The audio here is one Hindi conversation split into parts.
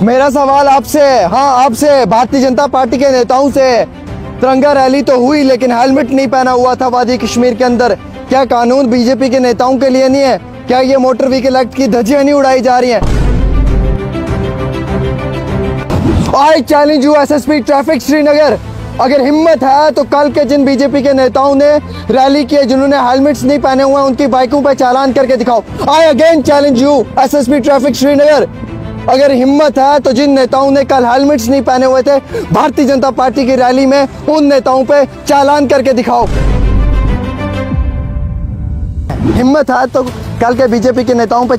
मेरा सवाल आपसे है, हाँ आपसे, भारतीय जनता पार्टी के नेताओं से। तिरंगा रैली तो हुई लेकिन हेलमेट नहीं पहना हुआ था वादी कश्मीर के अंदर। क्या कानून बीजेपी के नेताओं के लिए नहीं है? क्या ये मोटर व्हीकल एक्ट की धज्जियां नहीं उड़ाई जा रही हैं? आई challenge you SSP traffic Srinagar, अगर हिम्मत है तो कल के जिन बीजेपी के नेताओं ने रैली की है, जिन्होंने हेलमेट्स नहीं पहने हुए हैं, उनकी बाइकों पर चालान करके दिखाओ। आई again challenge you SSP traffic Srinagar, अगर हिम्मत है तो जिन नेताओं ने कल हेलमेट्स नहीं पहने हुए थे भारतीय जनता पार्टी की रैली में, उन नेताओं पे चालान करके दिखाओ। हिम्मत है तो कल के बीजेपी के नेताओं पे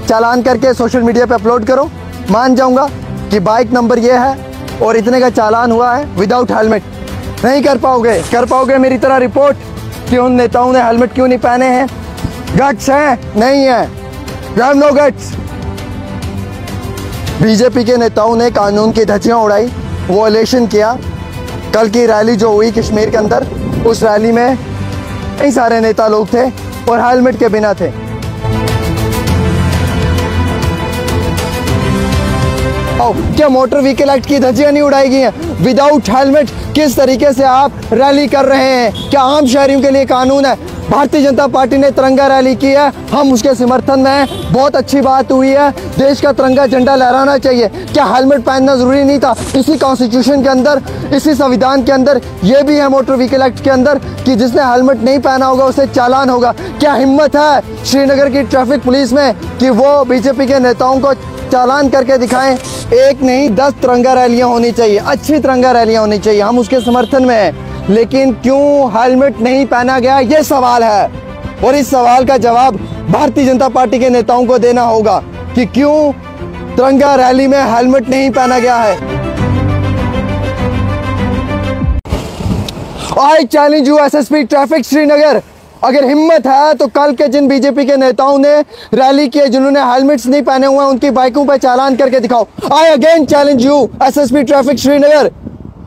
चालान करके सोशल मीडिया पे अपलोड करो। मान जाऊंगा कि बाइक नंबर ये है और इतने का चालान हुआ है विदाउट हेलमेट। नहीं कर पाओगे मेरी तरह रिपोर्ट कि उन नेताओं ने हेलमेट क्यों नहीं पहने हैं? गट्स है? नहीं है, you have no guts. BJP के नेताओं ने कानून की धज्जियां उड़ाई, वॉयलेशन किया। कल की रैली जो हुई कश्मीर के अंदर, उस रैली में कई सारे नेता लोग थे और हेलमेट के बिना थे। क्या मोटर व्हीकल एक्ट की धज्जियां नहीं उड़ाई गई हैं? विदाउट हेलमेट किस तरीके से आप रैली कर रहे हैं? क्या आम शहरियों के लिए कानून है? भारतीय जनता पार्टी ने तिरंगा रैली की है, हम उसके समर्थन में हैं। बहुत अच्छी बात हुई है, देश का तिरंगा झंडा लहराना चाहिए। क्या हेलमेट पहनना जरूरी नहीं था? इसी कॉन्स्टिट्यूशन के अंदर, इसी संविधान के अंदर ये भी है मोटर व्हीकल एक्ट के अंदर कि जिसने हेलमेट नहीं पहना होगा उसे चालान होगा। क्या हिम्मत है श्रीनगर की ट्रैफिक पुलिस में कि वो बीजेपी के नेताओं को चालान करके दिखाएं? एक नहीं 10 तिरंगा रैलियां होनी चाहिए, अच्छी तिरंगा रैलियां होनी चाहिए, हम उसके समर्थन में हैं। लेकिन क्यों हेलमेट नहीं पहना गया, ये सवाल है। और इस सवाल का जवाब भारतीय जनता पार्टी के नेताओं को देना होगा कि क्यों तिरंगा रैली में हेलमेट नहीं पहना गया है। आई challenge you SSP traffic Srinagar, अगर हिम्मत है तो कल के जिन बीजेपी के नेताओं ने रैली की है, जिन्होंने हेलमेट्स नहीं पहने हुए हैं, उनकी बाइकों पर चालान करके दिखाओ। आई again challenge you SSP traffic Srinagar,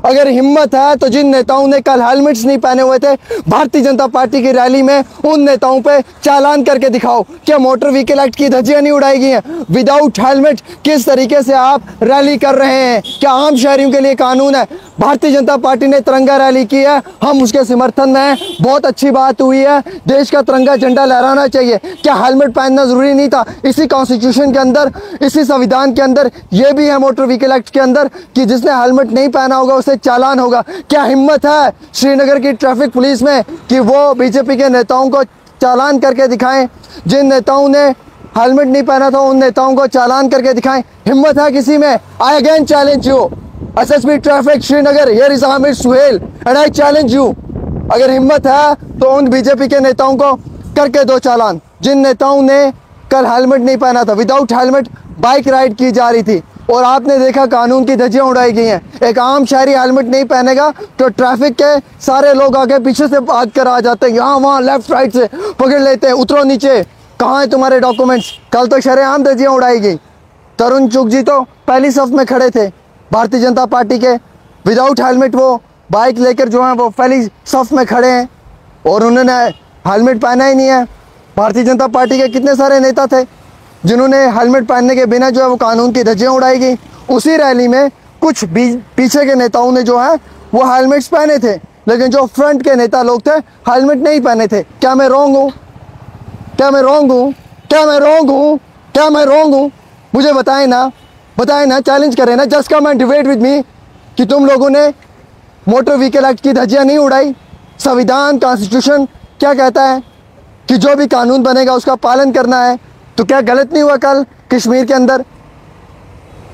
अगर हिम्मत है तो जिन नेताओं ने कल हेलमेट्स नहीं पहने हुए थे भारतीय जनता पार्टी की रैली में, उन नेताओं पे चालान करके दिखाओ। क्या मोटर व्हीकल एक्ट की धज्जियां नहीं उड़ाई गई हैं? विदाउट हेलमेट किस तरीके से आप रैली कर रहे हैं? क्या आम शहरियों के लिए कानून है? भारतीय जनता पार्टी ने तिरंगा रैली की है, हम उसके समर्थन में हैं। बहुत अच्छी बात हुई है, देश का तिरंगा झंडा लहराना चाहिए। क्या हेलमेट पहनना जरूरी नहीं था? इसी कॉन्स्टिट्यूशन के अंदर, इसी संविधान के अंदर ये भी है मोटर व्हीकल एक्ट के अंदर कि जिसने हेलमेट नहीं पहना होगा उसे चालान होगा। क्या हिम्मत है श्रीनगर की ट्रैफिक पुलिस में कि वो बीजेपी के नेताओं को चालान करके दिखाएं? जिन नेताओं ने हेलमेट नहीं पहना था उन नेताओं को चालान करके दिखाएं। हिम्मत है किसी में? I again challenge you SSP traffic Srinagar, here is Aamir Suhail and I challenge you, अगर हिम्मत है तो उन बीजेपी के नेताओं को करके दो चालान, जिन नेताओं ने कल हेलमेट नहीं पहना था। विदाउट हेलमेट बाइक राइड की जा रही थी और आपने देखा कानून की धज्जियां उड़ाई गई हैं। एक आम शहरी हेलमेट नहीं पहनेगा तो ट्रैफिक के सारे लोग आगे पीछे से भाग कर आ जाते हैं, यहाँ वहाँ लेफ्ट राइट से पकड़ लेते हैं, उतरो नीचे, कहाँ है तुम्हारे डॉक्यूमेंट्स? कल तो शरेआम धज्जियां उड़ाई गई। तरुण चुग जी तो पहली सफ में खड़े थे भारतीय जनता पार्टी के, विदाउट हेलमेट वो बाइक लेकर जो है वो पहली सफ में खड़े हैं और उन्होंने हेलमेट पहना ही नहीं है। भारतीय जनता पार्टी के कितने सारे नेता थे जिन्होंने हेलमेट पहनने के बिना जो है वो कानून की धज्जियां उड़ाई गई। उसी रैली में कुछ पीछे के नेताओं ने जो है वो हेलमेट्स पहने थे, लेकिन जो फ्रंट के नेता लोग थे हेलमेट नहीं पहने थे। क्या मैं रॉन्ग हूँ? क्या मैं रॉन्ग हूँ? क्या मैं रॉन्ग हूँ? क्या मैं रॉन्ग हूँ? मुझे बताएं ना, चैलेंज करें ना, just come and debate with me कि तुम लोगों ने मोटर व्हीकल एक्ट की धज्जियां नहीं उड़ाई। संविधान, कॉन्स्टिट्यूशन क्या कहता है कि जो भी कानून बनेगा उसका पालन करना है। तो क्या गलत नहीं हुआ? कल कश्मीर के अंदर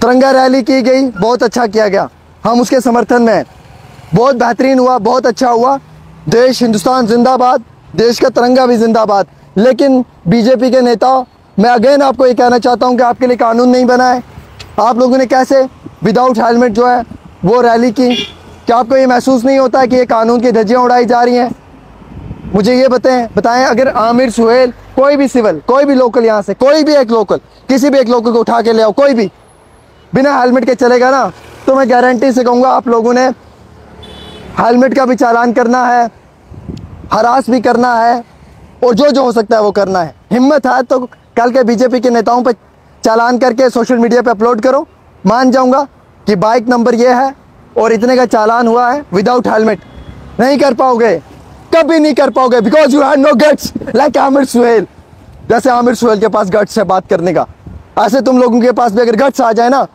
तिरंगा रैली की गई, बहुत अच्छा किया गया, हम उसके समर्थन में हैं। बहुत बेहतरीन हुआ, बहुत अच्छा हुआ। देश हिंदुस्तान जिंदाबाद, देश का तिरंगा भी जिंदाबाद। लेकिन बीजेपी के नेता, मैं अगेन आपको ये कहना चाहता हूँ कि आपके लिए कानून नहीं बना है। आप लोगों ने कैसे विदाउट हेलमेट जो है वो रैली की? क्या आपको ये महसूस नहीं होता है कि ये कानून की धज्जियां उड़ाई जा रही हैं? मुझे ये बताएं, अगर आमिर सुहेल, कोई भी सिविल, कोई भी लोकल, यहाँ से कोई भी एक लोकल, किसी भी एक लोकल को उठा के ले आओ, कोई भी बिना हेलमेट के चलेगा ना, तो मैं गारंटी से कहूँगा आप लोगों ने हेलमेट का भी चालान करना है, हरास भी करना है और जो हो सकता है वो करना है। हिम्मत है तो कल के बीजेपी के नेताओं पर चालान करके सोशल मीडिया पे अपलोड करो। मान जाऊंगा कि बाइक नंबर ये है और इतने का चालान हुआ है विदाउट हेलमेट। नहीं कर पाओगे, कभी नहीं कर पाओगे, because you have no guts like Aamir Suhail. जैसे आमिर सुहेल के पास गट्स है बात करने का, ऐसे तुम लोगों के पास भी अगर गट्स आ जाए ना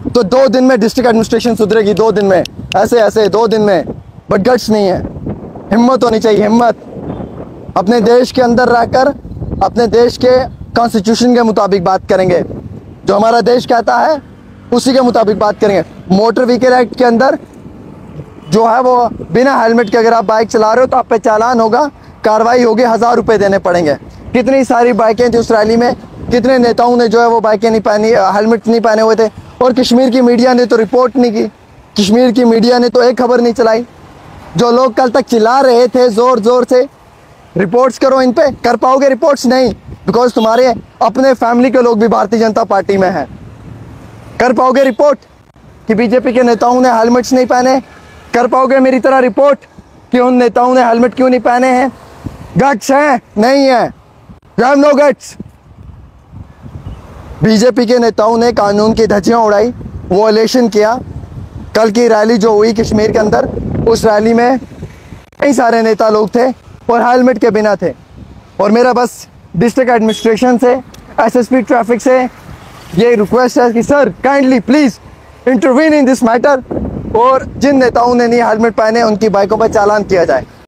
तो 2 दिन में डिस्ट्रिक्ट एडमिनिस्ट्रेशन सुधरेगी, 2 दिन में, ऐसे ऐसे 2 दिन में। बट गट्स नहीं है, हिम्मत होनी चाहिए, हिम्मत। अपने देश के अंदर रहकर अपने देश के कॉन्स्टिट्यूशन के मुताबिक बात करेंगे, जो हमारा देश कहता है उसी के मुताबिक बात करेंगे। मोटर व्हीकल एक्ट के अंदर जो है वो बिना हेलमेट के अगर आप बाइक चला रहे हो तो आप पे चालान होगा, कार्रवाई होगी, 1000 रुपये देने पड़ेंगे। कितनी सारी बाइकें थी उस रैली में, कितने नेताओं ने जो है वो बाइकें नहीं पहनी, हेलमेट नहीं पहने हुए थे, और कश्मीर की मीडिया ने तो रिपोर्ट नहीं की, कश्मीर की मीडिया ने तो एक खबर नहीं चलाई। जो लोग कल तक चिल्ला रहे थे जोर जोर से रिपोर्ट्स करो इन पे, कर पाओगे रिपोर्ट्स? नहीं, बिकॉज तुम्हारे अपने फैमिली के लोग भी भारतीय जनता पार्टी में हैं। कर पाओगे रिपोर्ट कि बीजेपी के नेताओं ने हेलमेट्स नहीं पहने? कर पाओगे मेरी तरह रिपोर्ट कि उन नेताओं ने हेलमेट क्यों नहीं पहने हैं? गट्स हैं? नहीं है, you have no guts. BJP के नेताओं ने कानून की धज्जियां उड़ाई, वॉयलेशन किया। कल की रैली जो हुई कश्मीर के अंदर, उस रैली में कई सारे नेता लोग थे और हेलमेट के बिना थे। और मेरा बस डिस्ट्रिक्ट एडमिनिस्ट्रेशन से, एसएसपी ट्रैफिक से ये रिक्वेस्ट है कि sir kindly please intervene in this matter, और जिन नेताओं ने नहीं हेलमेट पहने उनकी बाइकों पर चालान किया जाए।